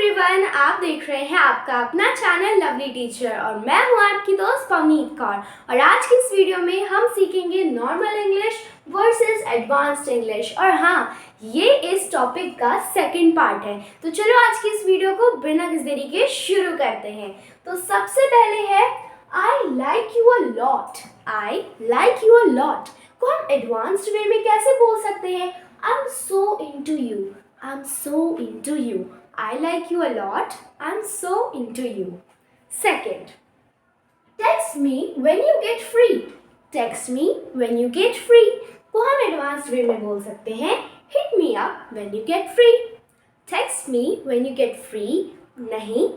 Everyone, आप देख रहे हैं आपका अपना चैनल लवली टीचर और मैं हूं आपकी दोस्त पवनीत कौर। और आज की इस वीडियो में हम सीखेंगे normal English versus advanced English. और हाँ, ये इस टॉपिक का सेकंड पार्ट है। तो चलो आज की इस वीडियो को बिना किसी देरी के शुरू करते हैं। तो सबसे पहले है I like you a lot. I like you a lot को हम एडवांस्ड वे में कैसे बोल सकते हैं? I am so into you. I'm so into you. I like you a lot. I'm so into you. Second, text me when you get free. Text me when you get free को हम advanced वे में बोल सकते हैं hit me up when you get free. Text me when you get free नहीं,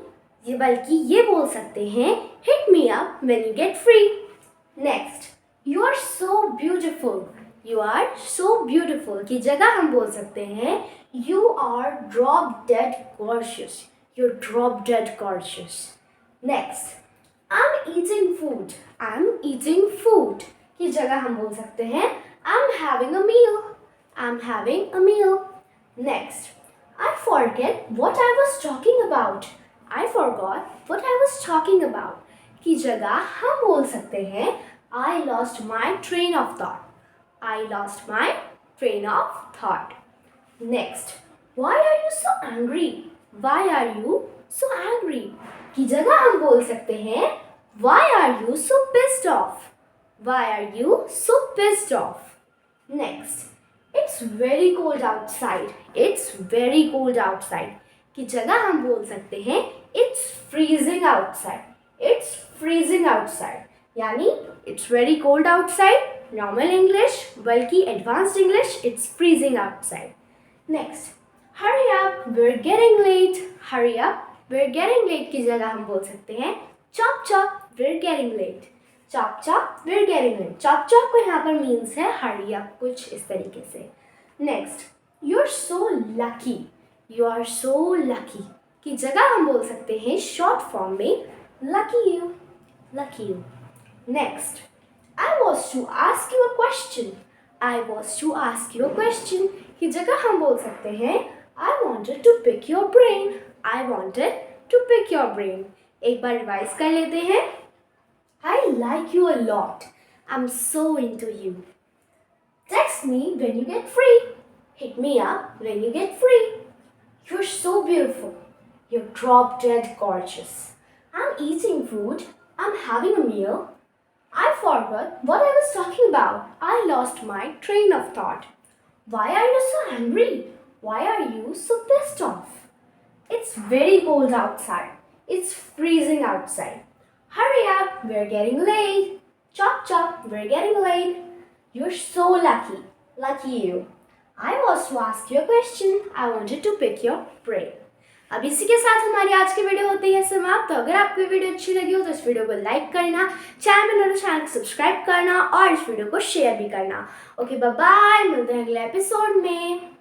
ये बल्कि ये बोल सकते हैं hit me up when you get free. Next, you are so beautiful. You are so beautiful की जगह हम बोल सकते हैं You are drop dead gorgeous. You're drop dead gorgeous. Next, I'm eating food. I'm eating food की जगह हम बोल सकते हैं I'm having a meal. I'm having a meal. Next, I forget what I was talking about. I forgot what I was talking about की जगह हम बोल सकते हैं I lost my train of thought. I lost my train of thought. Next, why are you so angry? Why are you so angry? की जगह हम बोल सकते हैं Why are you so pissed off? Why are you so pissed off? Next, it's very cold outside. It's very cold outside. की जगह हम बोल सकते हैं It's freezing outside. It's freezing outside. यानी It's very cold outside. Normal English, बल्कि advanced English, it's freezing outside. Next, hurry up, we're getting late. Hurry up, we're getting late की जगह हम बोल सकते हैं chop chop, we're getting late. Chop chop, we're getting late. Chop chop को यहाँ पर means है hurry up, कुछ इस तरीके से. Next, you're so lucky. You are so lucky की जगह हम बोल सकते हैं short form में lucky you. Lucky you. Next, I was to ask you a question. I was to ask you a question की जगह हम बोल सकते हैं I wanted to pick your brain. I wanted to pick your brain. एक बार revise कर लेते हैं I like you a lot. I'm so into you. Text me when you get free. Hit me up when you get free. You're so beautiful. You're drop dead gorgeous. I'm eating food. I'm having a meal. I forgot what I was talking about. I lost my train of thought. Why are you so angry? Why are you so pissed off? It's very cold outside. It's freezing outside. Hurry up, we're getting late. Chop chop, we're getting late. You're so lucky. Lucky you. I was to ask you a question. I wanted to pick your brain. अब इसी के साथ हमारी आज की video होती है समाप्त। तो अगर आपको वीडियो अच्छी लगी हो तो इस वीडियो को लाइक करना, चैनल को सब्सक्राइब करना और इस वीडियो को शेयर भी करना। ओके, बाय बाय, मिलते हैं अगले एपिसोड में।